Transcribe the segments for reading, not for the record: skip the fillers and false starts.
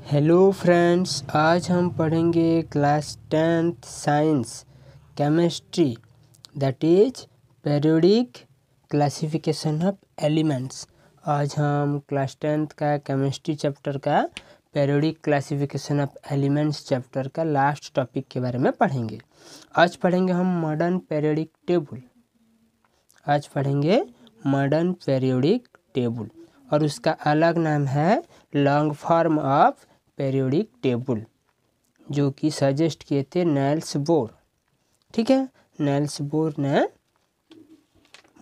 Hello friends, आज हम पढ़ेंगे class 10th science chemistry that is periodic classification of elements. आज हम क्लास 10th का केमिस्ट्री चैप्टर का periodic classification of elements chapter का लास्ट टॉपिक के बारे में पढ़ेंगे। आज पढ़ेंगे हम मॉडर्न पीरियोडिक टेबल। आज पढ़ेंगे मॉडर्न पीरियोडिक टेबल और उसका अलग नाम है long form of periodic table, जो कि सजेस्ट किए थे नेल्स बोर। ठीक है, नेल्स बोर ने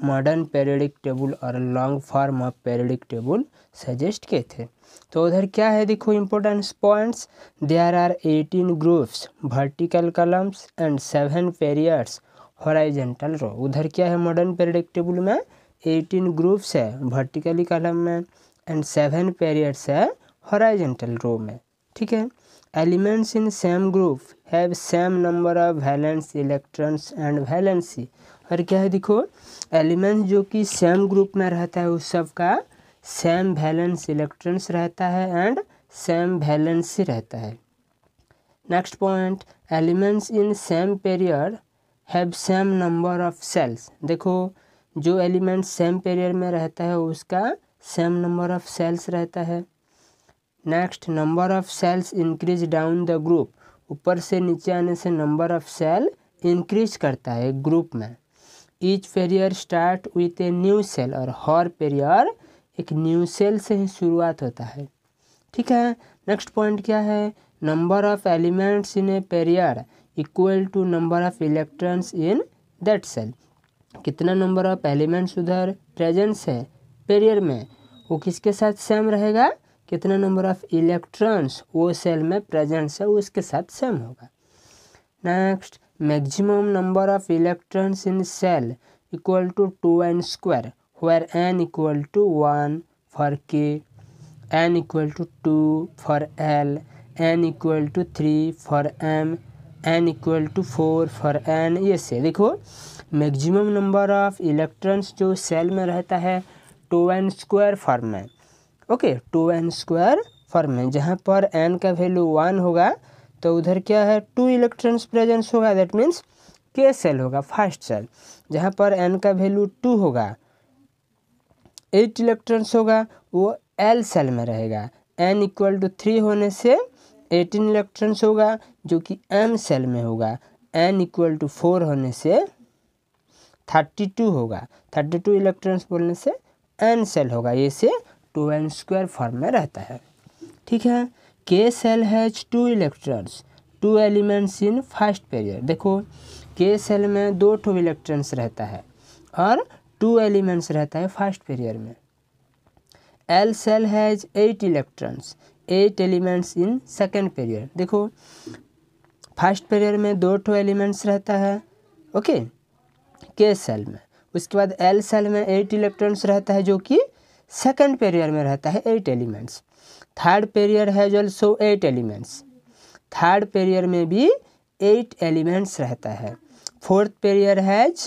मॉडर्न पीरियोडिक टेबल और long form of periodic table suggest किए थे। तो उधर क्या है, देखो important points. There are 18 groups vertical columns and 7 periods horizontal row. उधर क्या है, मॉडर्न पीरियोडिक टेबल में 18 ग्रुप्स है वर्टिकली कॉलम में एंड 7 पीरियड्स है हॉरिजॉन्टल रो में। ठीक है, elements in same group have same number of valence electrons and valency. और क्या है, देखो एलिमेंट्स जो कि सेम ग्रुप में रहता है उस सब का सेम वैलेंस इलेक्ट्रॉन्स रहता है एंड सेम वैलेंसी रहता है। Next point, elements in same period have same number of shells. देखो जो एलिमेंट सेम पीरियड में रहता है उसका सेम नंबर ऑफ सेल्स रहता है। Next, number of shells increase down the group. ऊपर से नीचे आने से नंबर ऑफ सेल इंक्रीज करता है एक ग्रुप में। Each period start with a new shell और हर पीरियड एक न्यू सेल से ही शुरुआत होता है। ठीक है, नेक्स्ट पॉइंट क्या है, number of elements in a period equal to number of electrons in that shell. कितना नंबर ऑफ एलिमेंट्स उधर प्रेजेंस है पीरियड में, वो किसके साथ सेम रहेगा, कितना नंबर ऑफ इलेक्ट्रॉन्स वो सेल में प्रेजेंस है उसके साथ सेम होगा। Next, maximum number of electrons in shell equal to 2n square where n equal to 1 for k, n equal to 2 for l, n equal to 3 for m, n equal to 4 for n। ये से देखो maximum number of electrons जो shell में रहता है 2n square form में। Okay, 2n square form में, जहाँ पर n का वैल्यू 1 होगा तो उधर क्या है 2 इलेक्ट्रॉन्स प्रेजेंस होगा, दैट मीन्स k सेल होगा फर्स्ट सेल। जहाँ पर n का वैल्यू 2 होगा 8 इलेक्ट्रॉन्स होगा वो l सेल में रहेगा। n इक्वल टू 3 होने से 18 इलेक्ट्रॉन्स होगा जो कि m सेल में होगा। n इक्वल टू 4 होने से 32 होगा, 32 इलेक्ट्रॉन्स बोलने से n सेल होगा। ये से 2n स्क्वायर फॉर्म में रहता है। ठीक है, k shell has 2 electrons 2 elements in first period. देखो k सेल में 2 इलेक्ट्रॉन्स रहता है और 2 एलिमेंट्स रहता है फर्स्ट पीरियड में। l shell has 8 electrons 8 elements in second period. देखो फर्स्ट पीरियड में 2 एलिमेंट्स रहता है ओके k सेल में, उसके बाद l सेल में 8 इलेक्ट्रॉन्स रहता है जो कि सेकेंड पीरियड में रहता है 8 elements. Third period has also 8 elements, third period में भी 8 एलिमेंट्स रहता है। Fourth period has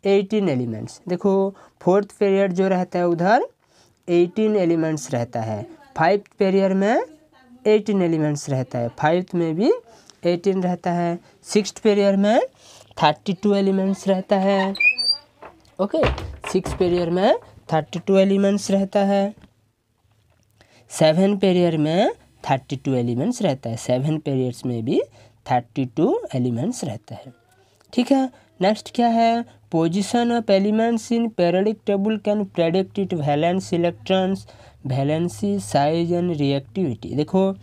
18 elements. देखो फोर्थ पीरियड जो रहता है उधर 18 एलिमेंट्स रहता है। फाइव्थ पीरियड में 18 एलिमेंट्स रहता है, फाइव्थ में भी 18 रहता है। सिक्स्थ पीरियड में 32 एलिमेंट्स रहता है। ओके, सिक्स पीरियड में 32 एलिमेंट्स रहता है। 7 पीरियड में 32 एलिमेंट्स रहता है, 7 पीरियड्स में भी 32 एलिमेंट्स रहता है। ठीक है, नेक्स्ट क्या है, position of elements in periodic table can predict it valence electrons valency size and reactivity. देखो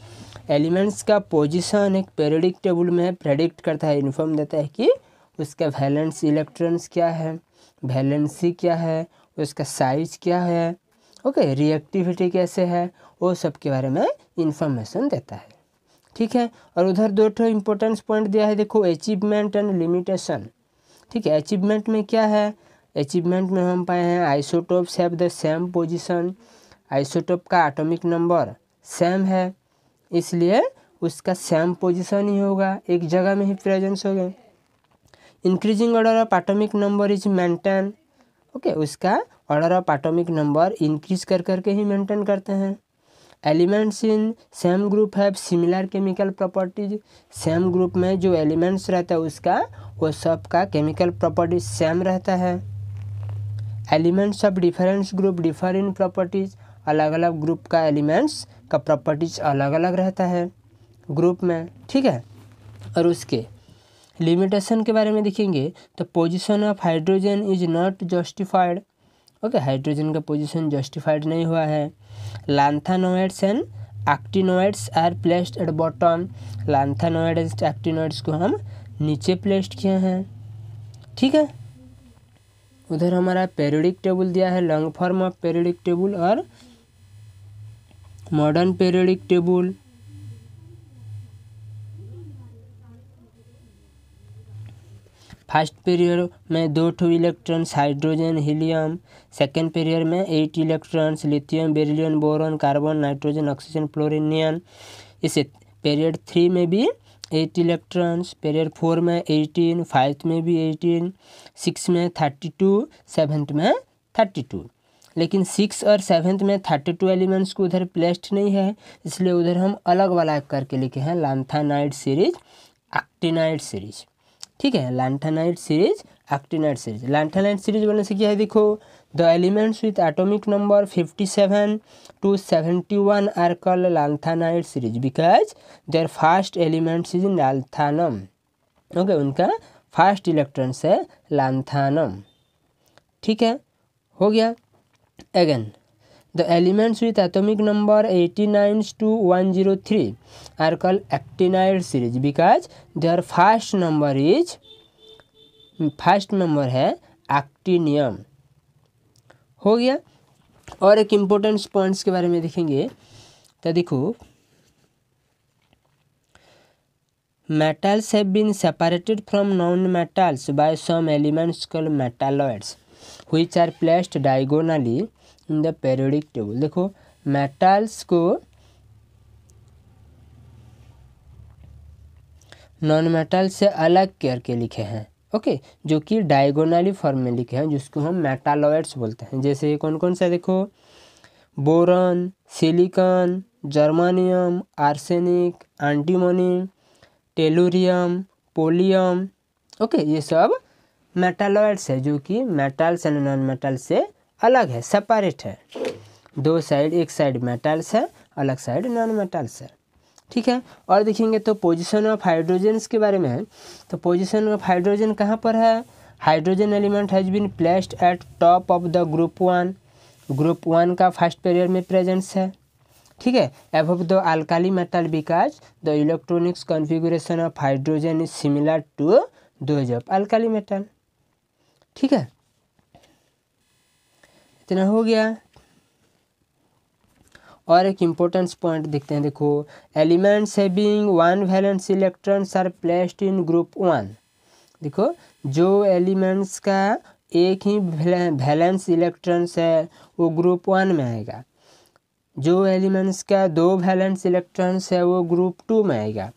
एलिमेंट्स का पोजीशन एक पीरियोडिक टेबल में प्रेडिक्ट करता है, इन्फॉर्म देता है कि उसका वैलेंस इलेक्ट्रॉन्स क्या है, वैलेंसी क्या है, उसका साइज क्या है, ओके रिएक्टिविटी कैसे है, वो सब के बारे में इंफॉर्मेशन देता है। ठीक है, और उधर 2 इंपॉर्टेंट पॉइंट दिया है, देखो अचीवमेंट एंड लिमिटेशन। ठीक है, अचीवमेंट में क्या है, अचीवमेंट में हम पाए हैं isotopes have the same position. Isotope का एटॉमिक नंबर सेम है इसलिए उसका सेम पोजीशन ही होगा, एक जगह में ही प्रेजेंस होगा। Increasing order of atomic number is maintain. Okay, उसका order of atomic number increase कर करके ही मेंटेन करते हैं। Elements in same group have similar chemical properties. Same group में जो एलिमेंट्स रहता है उसका वो सब का केमिकल प्रॉपर्टीज सेम रहता है। Elements of difference group differ in properties. अलग अलग ग्रुप का एलिमेंट्स का प्रॉपर्टीज अलग अलग रहता है ग्रुप में, ठीक है। और उसके लिमिटेशन के बारे में देखेंगे तो position of hydrogen is not justified. Okay, hydrogen का पोजीशन जस्टिफाइड नहीं हुआ है। Lanthanoids and actinoids are placed at bottom. Lanthanoids actinoids को हम नीचे प्लेस्ड किए हैं, ठीक है। उधर हमारा पीरियोडिक टेबल दिया है, long form of periodic table और modern periodic table. First period में 2 electrons hydrogen helium. Second period में 8 electrons lithium beryllium boron carbon nitrogen oxygen fluorine neon. इसे पीरियड 3 में भी 8 इलेक्ट्रॉन्स, पीरियड 4 में 18, 5 में भी 18, 6 में 32, 7th में 32। लेकिन 6 और 7th में 32 एलिमेंट्स को उधर प्लेस्ड नहीं है, इसलिए उधर हम अलग वाला करके लिखे हैं लैंथेनाइड सीरीज एक्टिनाइड सीरीज, ठीक है। Lanthanide series actinide series. Lanthanide series बोलने से क्या है, देखो the elements with atomic number 57 to 71 are called lanthanide series because their first elements is in lanthanum. Okay, उनका फर्स्ट इलेक्ट्रॉन है लैंथेनम, ठीक है, हो गया। Again the elements with atomic number 89 to 103 are called actinide series because their first number है actinium, हो गया। और एक इम्पोर्टेंट पॉइंट्स के बारे में देखेंगे तो देखो metals have been separated from non-metals by some elements called metalloids which are placed diagonally in the periodic table. देखो मेटल्स को नॉन मेटल से अलग करके लिखे हैं, ओके, जो कि डायगोनली फॉर्म में लिखे हैं, जिसको हम मेटालॉइड्स बोलते हैं। जैसे कौन कौन सा देखो, boron, silicon, germanium, arsenic, antimony, tellurium, polonium, okay, ये सब मेटालॉइड्स है जो कि मेटल्स एंड नॉन मेटल से अलग है, सेपरेट है। दो साइड, एक साइड मेटल्स है, अलग साइड नॉन मेटल्स है, ठीक है। और देखेंगे तो पोजीशन ऑफ हाइड्रोजन्स के बारे में है, तो पोजीशन ऑफ हाइड्रोजन कहाँ पर है, hydrogen element has been placed at top of the group 1। Group 1 का फर्स्ट पीरियड में प्रेजेंस है, ठीक है। Above the alkali metal because the electronics configuration of hydrogen is similar to those of alkali metal, ठीक है। इतना हो गया। और एक इम्पोर्टेंट पॉइंट देखते हैं, देखो elements having 1 valence electrons are placed in group 1। देखो जो एलिमेंट्स का एक ही वैलेंस इलेक्ट्रॉन्स है वो ग्रुप 1 में आएगा। जो एलिमेंट्स का 2 वैलेंस इलेक्ट्रॉन्स है वो ग्रुप 2 में आएगा।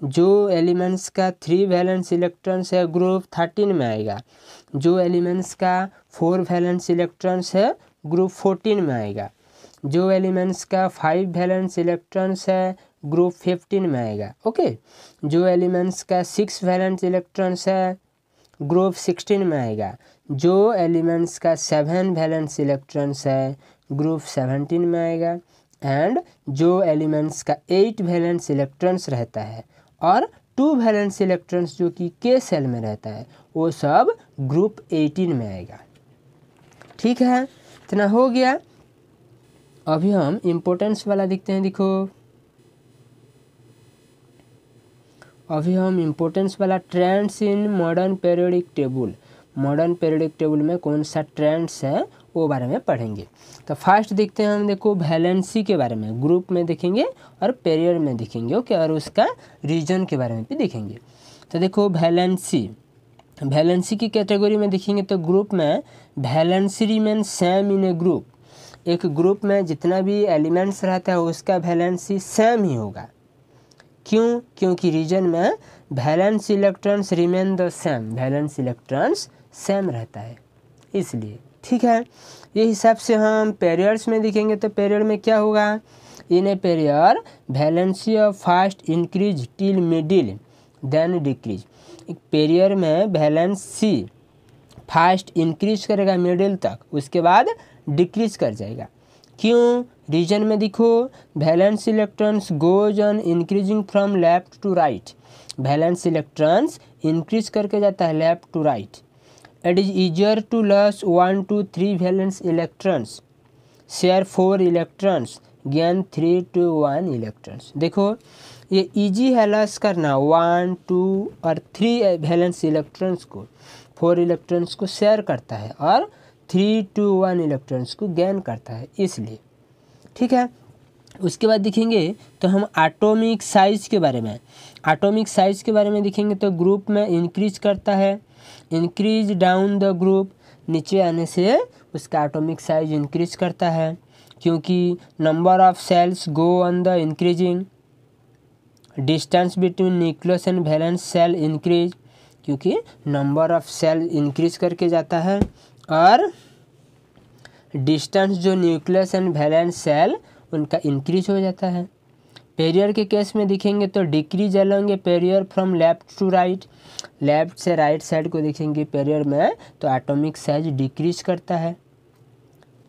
जो एलिमेंट्स का 3 वैलेंस इलेक्ट्रॉन्स है ग्रुप 13 में आएगा। जो एलिमेंट्स का 4 वैलेंस इलेक्ट्रॉन्स है ग्रुप 14 में आएगा। जो एलिमेंट्स का 5 वैलेंस इलेक्ट्रॉन्स है ग्रुप 15 में आएगा, ओके। जो एलिमेंट्स का 6 वैलेंस इलेक्ट्रॉन्स है ग्रुप 16 में आएगा। जो एलिमेंट्स का 7 वैलेंस इलेक्ट्रॉन्स है ग्रुप 17 में आएगा। एंड जो एलिमेंट्स का 8 वैलेंस इलेक्ट्रॉन्स रहता है और 2 वैलेंस इलेक्ट्रॉन्स जो कि के सेल में रहता है वो सब ग्रुप 18 में आएगा, ठीक है। इतना हो गया। अभी हम इम्पोर्टेंस वाला देखते हैं, देखो अभी हम इम्पोर्टेंस वाला trends in modern periodic table, modern periodic table में कौन सा ट्रेंड्स है वो बारे में पढ़ेंगे। तो फर्स्ट देखते हैं हम, देखो वैलेंसी के बारे में ग्रुप में देखेंगे और पीरियड में देखेंगे, ओके, और उसका रीजन के बारे में भी देखेंगे। तो देखो वैलेंसी की कैटेगरी में देखेंगे तो ग्रुप में valency remain same in a group. एक ग्रुप में जितना भी एलिमेंट्स रहता है उसका वैलेंसी सेम ही होगा। क्यों? क्योंकि रीजन में valence electrons remain the same, valence electrons same रहता है इसलिए, ठीक है। ये हिसाब से हम पीरियड्स में देखेंगे तो पीरियड में क्या होगा, in a period valency of first increase till middle then decrease. एक पेरियर में वैलेंसी फास्ट इंक्रीज करेगा मिडिल तक, उसके बाद डिक्रीज कर जाएगा। क्यों? रीजन में देखो, valence electrons goes on increasing from left to right. Valence electrons increase करके जाता है left to right. It is easier to loss 1 to 3 valence electrons share 4 electrons gain 3 to 1 electrons. देखो ये इजी है लॉस करना 1, 2 और 3 वैलेंस इलेक्ट्रॉन्स को, 4 electrons को शेयर करता है और 3 to 1 इलेक्ट्रॉन्स को गेन करता है, इसलिए। ठीक है, उसके बाद देखेंगे तो हम एटॉमिक साइज के बारे में, एटॉमिक साइज के बारे में देखेंगे तो ग्रुप में इंक्रीज करता है, इंक्रीज डाउन द ग्रुप, नीचे आने से उसका एटॉमिक साइज इंक्रीज करता है, क्योंकि number of shells go on the increasing, distance between nucleus and valence shell increase, क्योंकि नंबर ऑफ सेल इंक्रीज करके जाता है, और डिस्टेंस जो न्यूक्लियस एंड वैलेंस सेल उनका इंक्रीज हो जाता है। पेरियर के केस में देखेंगे तो decrease along a period from left to right, left से राइट साइड को देखेंगे पेरियर में तो एटॉमिक साइज डिक्रीज करता है,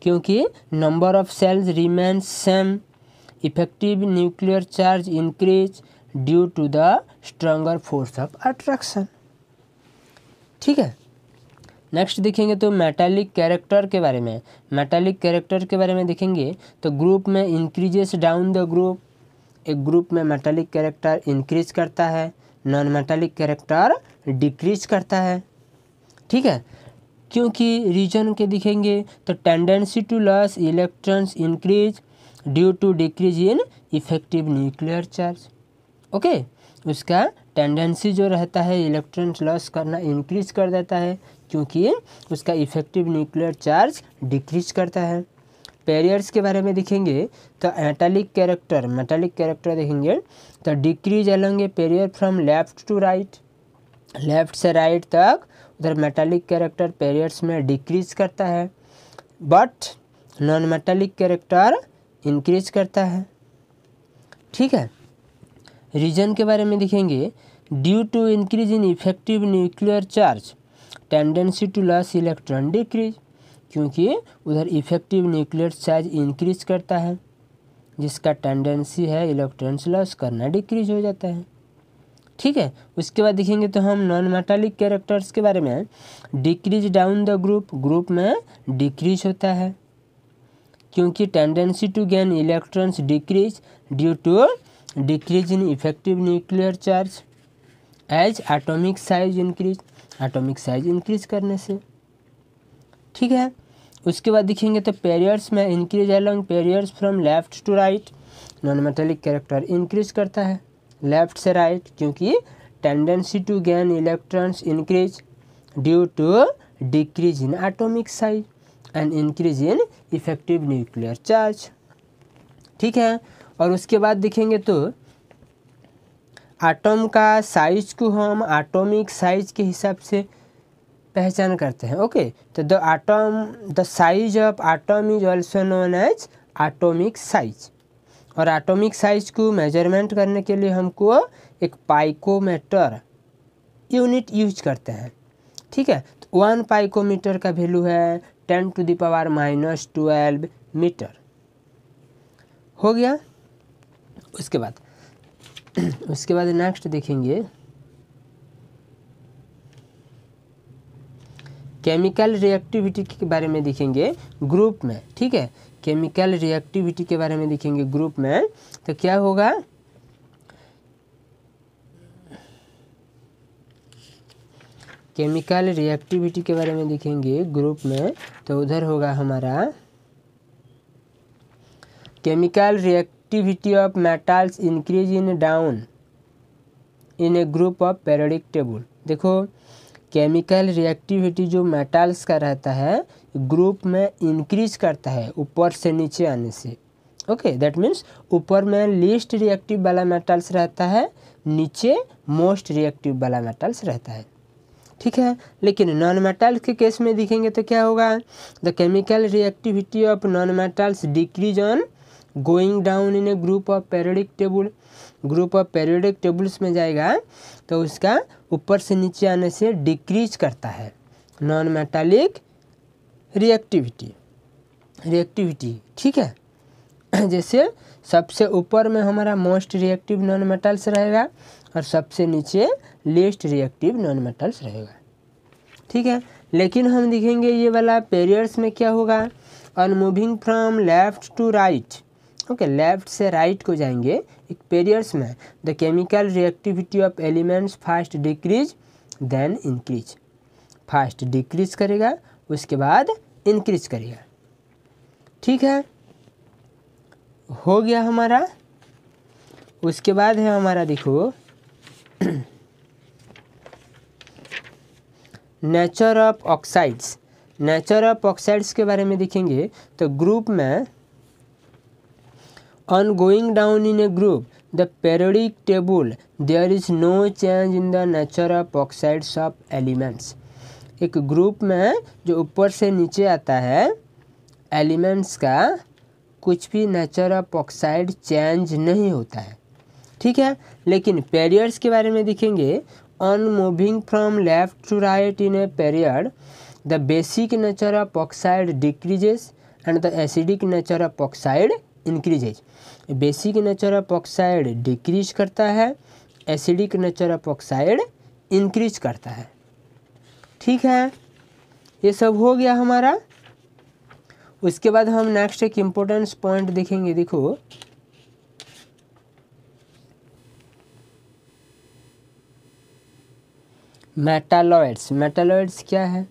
क्योंकि number of shells remains same, effective nuclear charge increase due to the stronger force of attraction. ठीक है, नेक्स्ट देखेंगे तो मेटालिक कैरेक्टर के बारे में। मेटालिक कैरेक्टर के बारे में देखेंगे तो ग्रुप में इंक्रीजेस डाउन द ग्रुप, एक ग्रुप में मेटालिक कैरेक्टर इंक्रीज करता है, नॉन मेटालिक कैरेक्टर डिक्रीज करता है। ठीक है, क्योंकि रीजन के दिखेंगे तो tendency to loss electrons increase due to decrease in effective nuclear charge. Okay, उसका टेंडेंसी जो रहता है इलेक्ट्रॉन्स लॉस करना इंक्रीज कर देता है, क्योंकि उसका इफेक्टिव न्यूक्लियर चार्ज डिक्रीज करता है। पेरियर्स के बारे में देखेंगे तो मेटालिक कैरेक्टर देखेंगे तो decrease along a period from left to right, left से राइट तक उधर मेटालिक कैरेक्टर पेरियर्स में डिक्रीज करता है, but non metallic character increase करता है। ठीक है, रीजन के बारे में देखेंगे due to increase in effective nuclear charge tendency to loss electron decrease, क्योंकि उधर इफेक्टिव न्यूक्लियर चार्ज इंक्रीज करता है, जिसका टेंडेंसी है इलेक्ट्रॉन्स लॉस करना डिक्रीज हो जाता है। ठीक है, उसके बाद देखेंगे तो हम नॉन मेटालिक कैरेक्टर्स के बारे में, decrease down the group, group में डिक्रीज होता है, क्योंकि tendency to gain electrons decrease due to decrease in effective nuclear charge as atomic size increase, atomic size increase करने से। ठीक है, उसके बाद देखेंगे तो पेरियर्स में increase along periods from left to right, non metallic character increase करता है लेफ्ट से राइट, क्योंकि tendency to gain electrons increase due to decrease in atomic size and increase in effective nuclear charge. ठीक है, और उसके बाद देखेंगे तो एटम का साइज को हम एटॉमिक साइज के हिसाब से पहचान करते हैं। ओके, तो the size of atom is also known as atomic size, और एटॉमिक साइज को मेजरमेंट करने के लिए हमको एक पाइकोमीटर यूनिट यूज करते हैं। ठीक है, तो 1 पाइकोमीटर का वैल्यू है 10⁻⁻12 मीटर। हो गया। उसके बाद नेक्स्ट देखेंगे केमिकल रिएक्टिविटी के बारे में देखेंगे ग्रुप में। ठीक है, केमिकल रिएक्टिविटी के बारे में देखेंगे ग्रुप में, तो क्या होगा, केमिकल रिएक्टिविटी के बारे में देखेंगे ग्रुप में, तो उधर होगा हमारा chemical reactivity of metals increase in down in a group of periodic table. देखो, केमिकल रिएक्टिविटी जो मेटल्स का रहता है ग्रुप में इंक्रीज करता है ऊपर से नीचे आने से। ओके, दैट मीन्स ऊपर में लीस्ट रिएक्टिव वाला मेटल्स रहता है, नीचे मोस्ट रिएक्टिव वाला मेटल्स रहता है। ठीक है, लेकिन नॉन मेटल्स के केस में देखेंगे तो क्या होगा, the chemical reactivity of non metals decrease on going down in a group of periodic table, group of periodic tables में जाएगा तो उसका ऊपर से नीचे आने से डिक्रीज करता है नॉन मेटालिक रिएक्टिविटी, ठीक है। जैसे सबसे ऊपर में हमारा मोस्ट रिएक्टिव नॉन मेटल्स रहेगा और सबसे नीचे लीस्ट रिएक्टिव नॉन मेटल्स रहेगा, ठीक है। लेकिन हम देखेंगे ये वाला पेरियड्स में क्या होगा, on moving from left to right, okay, left से राइट को जाएंगे एक पेरियड्स में, the chemical reactivity of elements fast decrease then increase, fast decrease करेगा उसके बाद इंक्रीज करेगा, ठीक है। हो गया हमारा। उसके बाद है हमारा देखो nature of oxides. Nature of oxides के बारे में देखेंगे तो ग्रुप में on going down in a group the periodic table there is no change in the nature of oxides of elements. एक ग्रुप में जो ऊपर से नीचे आता है एलिमेंट्स का कुछ भी नेचर ऑफ ऑक्साइड चेंज नहीं होता है, ठीक है। लेकिन पेरियड्स के बारे में देखेंगे, on moving from left to right in a period the basic nature of oxide decreases and the acidic nature of oxide increases. Basic nature of oxide decrease करता है, acidic nature of oxide increase करता है, ठीक है। ये सब हो गया हमारा। उसके बाद हम नेक्स्ट एक इम्पोर्टेंस पॉइंट देखेंगे। देखो मेटालॉइड्स। मेटालॉइड्स क्या है?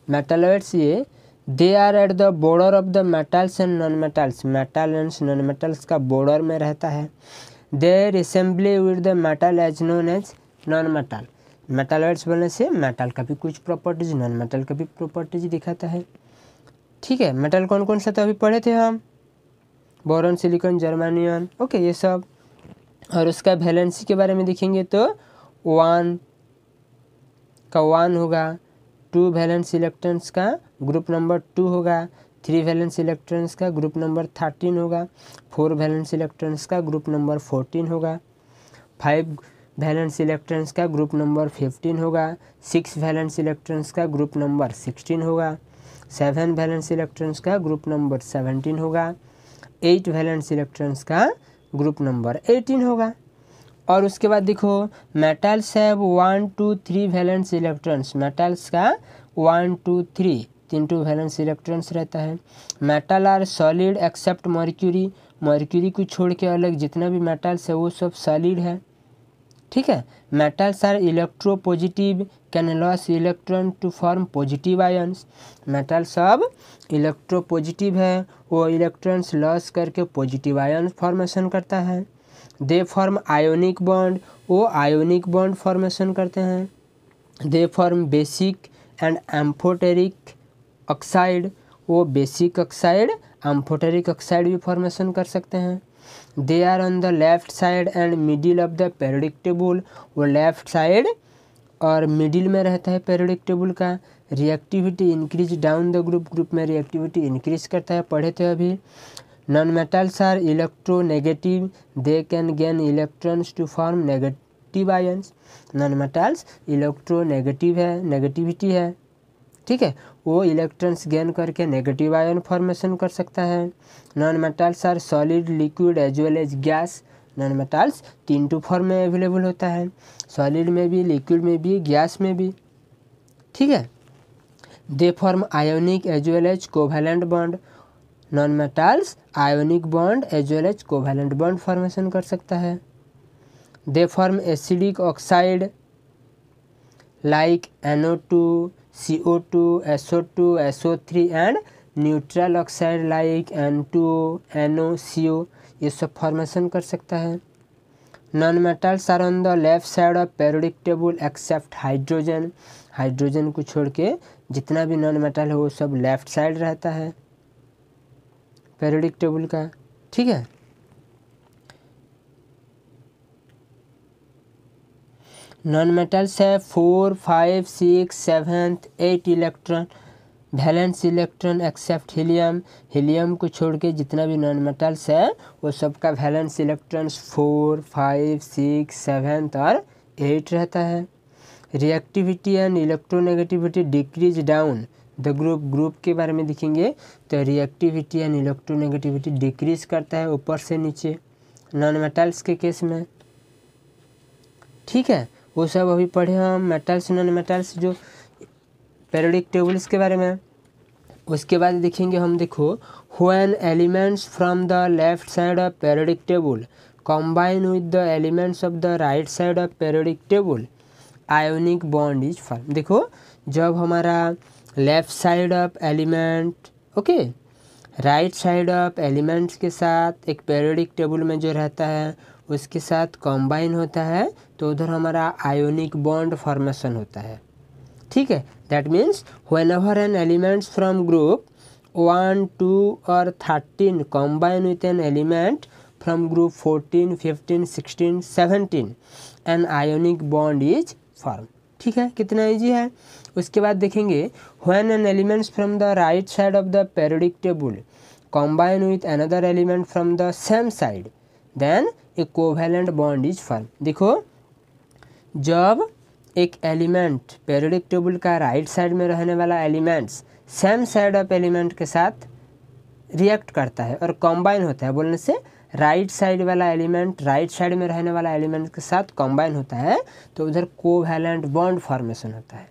मेटालॉइड्स ये they are at the border of the metals and non metals. Metal and non metals का बॉर्डर में रहता है। There assembly with the metal as known as non metal. Metalloids बोलने से मेटल का भी कुछ प्रॉपर्टीज, नॉन मेटल का भी प्रॉपर्टीज दिखाता है, ठीक है। मेटल कौन कौन सा तो अभी पढ़े थे हम, बोरॉन, सिलिकॉन, जर्मेनियम, ओके, ये सब। और उसका वैलेंसी के बारे में देखेंगे तो 1 का 1 होगा, 2 वैलेंस इलेक्ट्रॉन्स का ग्रुप नंबर 2 होगा, 3 वैलेंस इलेक्ट्रॉन्स का ग्रुप नंबर 13 होगा, 4 वैलेंस इलेक्ट्रॉन्स का ग्रुप नंबर 14 होगा, 5 वैलेंस इलेक्ट्रॉन्स का ग्रुप नंबर 15 होगा, 6 वैलेंस इलेक्ट्रॉन्स का ग्रुप नंबर 16 होगा, 7 वैलेंस इलेक्ट्रॉन्स का ग्रुप नंबर 17 होगा, 8 वैलेंस इलेक्ट्रॉन्स का ग्रुप नंबर 18 होगा। और उसके बाद देखो metals have 1 2 3 valence electrons. Metals का 1 2 3 3 वैलेंस इलेक्ट्रॉन्स रहता है। Metal are solid except mercury. Mercury को छोड़ के अलग जितना भी मेटल्स है वो सब सॉलिड है, ठीक है। Metals are electropositive, can loss electron to form positive ions. Metal सब इलेक्ट्रोपॉजिटिव है, वो इलेक्ट्रॉन्स लॉस करके पॉजिटिव आयन फॉर्मेशन करता है। दे फॉर्म आयोनिक बॉन्ड, वो आयोनिक बॉन्ड फॉर्मेशन करते हैं। They form basic and amphoteric oxide, वो बेसिक ऑक्साइड एम्फोटेरिक ऑक्साइड भी फॉर्मेशन कर सकते हैं। They are on the left side and middle of the periodic table, वो लेफ्ट साइड और मिडिल में रहता है पेरियोडिक टेबल का। Reactivity increase down the group, group में रिएक्टिविटी इंक्रीज करता है, पढ़े थे अभी। Non metals are electronegative, they can gain electrons to form negative ions. Non metals electronegative है, नेगेटिविटी है, ठीक है, वो इलेक्ट्रॉन्स गेन करके नेगेटिव आयन फॉर्मेशन कर सकता है। Non metals are solid, liquid as well as gas. Non metals 3 form में अवेलेबल होता है, सॉलिड में भी, लिक्विड में भी, गैस में भी, ठीक है। They form ionic as well as covalent bond. Non metals ionic bond as well as covalent bond formation कर सकता है। They form acidic oxide like NO2, CO2, SO2, SO3 and neutral oxide like N2O, NO, CO, ये सब formation कर सकता है। Non metals are on the left side of periodic table except hydrogen. Hydrogen को छोड़ के जितना भी नॉन मेटल है वो सब लेफ्ट साइड रहता है पेरियोडिक टेबल का, ठीक है। नॉन मेटल्स है 4 5 6 7 8 electron valence electron except helium, helium को छोड़ के जितना भी नॉन मेटल्स है वो सबका वैलेंस इलेक्ट्रॉन्स 4, 5, 6, 7 और 8 रहता है। Reactivity and electronegativity decrease down the group के बारे में देखेंगे तो रिएक्टिविटी एंड इलेक्ट्रोनेगेटिविटी डिक्रीज करता है ऊपर से नीचे नॉन मेटल्स के केस में। ठीक है, वो सब अभी पढ़े हम मेटल्स नॉन मेटल्स जो पीरियोडिक टेबल्स के बारे में। उसके बाद देखेंगे हम, देखो when elements from the left side of periodic table combine with the elements of the right side of periodic table ionic bond is form. देखो जब हमारा left side of element okay right side of elements के साथ एक periodic table में जो रहता है उसके साथ कंबाइन होता है तो उधर हमारा आयोनिक बॉन्ड फॉर्मेशन होता है। ठीक है, that means whenever an elements from group 1, 2 और 13 combine with an element from group 14, 15, 16, 17 an ionic bond is form. ठीक है, कितना इजी है। उसके बाद देखेंगे when an elements from the right side of the periodic table combine with another element from the same side then a covalent bond is form. देखो जब एक एलिमेंट पीरियोडिक टेबल का राइट साइड में रहने वाला elements same side of element के साथ react करता है और कंबाइन होता है, बोलने से राइट साइड वाला एलिमेंट राइट साइड में रहने वाला एलिमेंट के साथ कंबाइन होता है तो उधर कोवैलेंट बॉन्ड फॉर्मेशन होता है।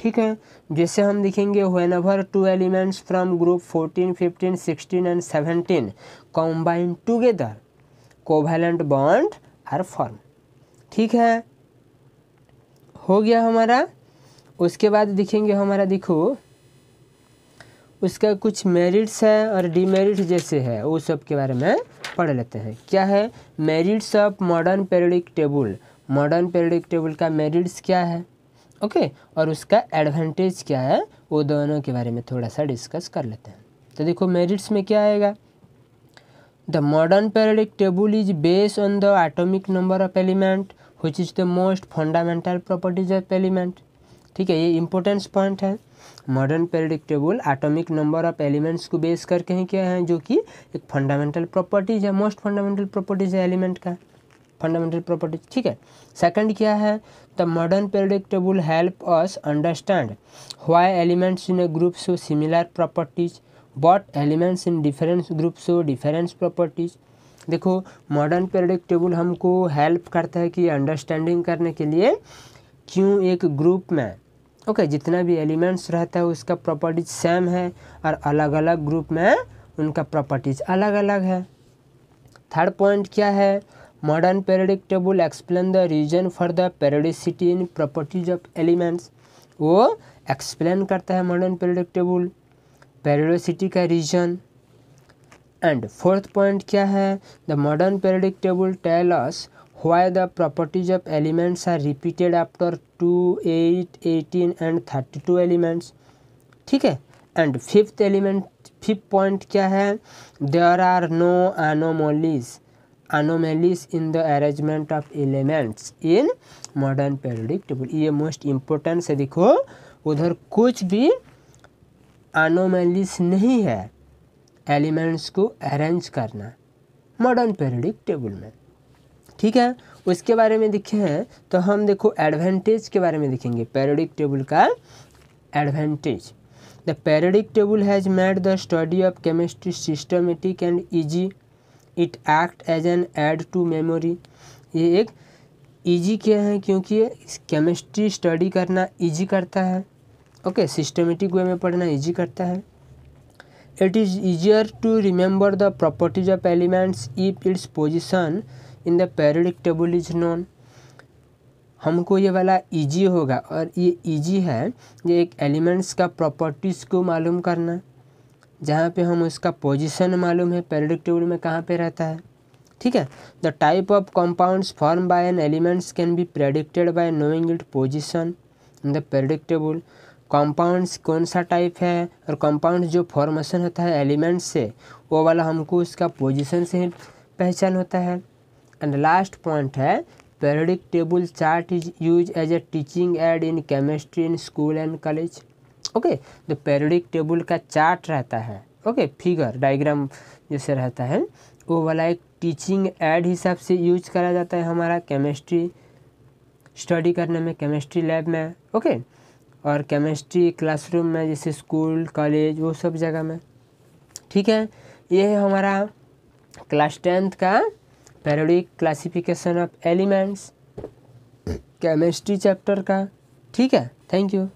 ठीक है, जैसे हम देखेंगे whenever two elements from group 14, 15, 16 and 17 combine together covalent bond are form. ठीक है, हो गया हमारा। उसके बाद देखेंगे हमारा, देखो उसका कुछ मेरिट्स है और डीमेरिट्स जैसे है वो सब के बारे में पढ़ लेते हैं। क्या है merits of modern periodic table, modern periodic table का मेरिट्स क्या है ओके और उसका एडवांटेज क्या है वो दोनों के बारे में थोड़ा सा डिस्कस कर लेते हैं। तो देखो मेरिट्स में क्या आएगा, the modern periodic table is based on the atomic number of element which is the most fundamental properties of element. ठीक है, ये इंपॉर्टेंस पॉइंट है। Modern periodic table atomic number of elements को बेस करके ही क्या है जो कि एक फंडामेंटल प्रॉपर्टीज है, मोस्ट फंडामेंटल प्रॉपर्टीज है एलिमेंट का फंडामेंटल प्रॉपर्टीज। ठीक है, सेकंड क्या है, the modern periodic table help us understand why elements in a group show similar properties but elements in different group show different properties. देखो modern periodic table हमको help करता है कि अंडरस्टैंडिंग करने के लिए क्यों एक ग्रुप में ओके जितना भी एलिमेंट्स रहता है उसका प्रॉपर्टीज सेम है और अलग अलग ग्रुप में उनका प्रॉपर्टीज अलग अलग है। थर्ड पॉइंट क्या है, modern periodic table explain the reason for the periodicity in properties of elements. वो एक्सप्लेन करता है मॉडर्न पीरियोडिक टेबल पेरियोडिसिटी का रीजन। एंड फोर्थ पॉइंट क्या है, the modern periodic table tell us why the properties of elements are repeated after 2, 8, 18 and 32 elements। ठीक है, and fifth point क्या है, there are no anomalies in the arrangement of elements in modern periodic table। ये most important है। देखो उधर कुछ भी anomalies नहीं है एलिमेंट्स को अरेंज करना मॉडर्न पीरियोडिक टेबल में। ठीक है, उसके बारे में देखे हैं तो हम देखो एडवांटेज के बारे में देखेंगे पीरियोडिक टेबल का advantage. The periodic table has made the study of chemistry systematic and easy, it act as an aid to memory. ये एक इजी क्या है क्योंकि केमिस्ट्री स्टडी करना इजी करता है ओके सिस्टमेटिक वे में पढ़ना इजी करता है। It is easier to remember the properties of elements if its position in the periodic table is known. हमको ये वाला इजी होगा और ये इजी है ये एक एलिमेंट्स का प्रॉपर्टीज़ को मालूम करना जहाँ पे हम उसका पोजीशन मालूम है पीरियोडिक टेबल में कहाँ पे रहता है। ठीक है, the type of compounds form by an elements can be predicted by knowing it position in the periodic table. Compounds कौन सा टाइप है और कंपाउंड जो फॉर्मेशन होता है एलिमेंट्स से वो वाला हमको उसका पोजीशन से ही पहचान होता है। एंड लास्ट पॉइंट है periodic table chart is use as a teaching aid in chemistry in school and college okay. तो पीरियोडिक टेबल का चार्ट रहता है, ओके, फिगर डायग्राम जैसे रहता है, वो वाला एक टीचिंग ऐड हिसाब से यूज करा जाता है हमारा केमिस्ट्री स्टडी करने में, केमिस्ट्री लैब में, ओके। और केमिस्ट्री क्लासरूम में जैसे स्कूल कॉलेज वो सब जगह में, ठीक है। ये है हमारा क्लास 10th का periodic classification of elements chemistry chapter का, ठीक है। Thank you.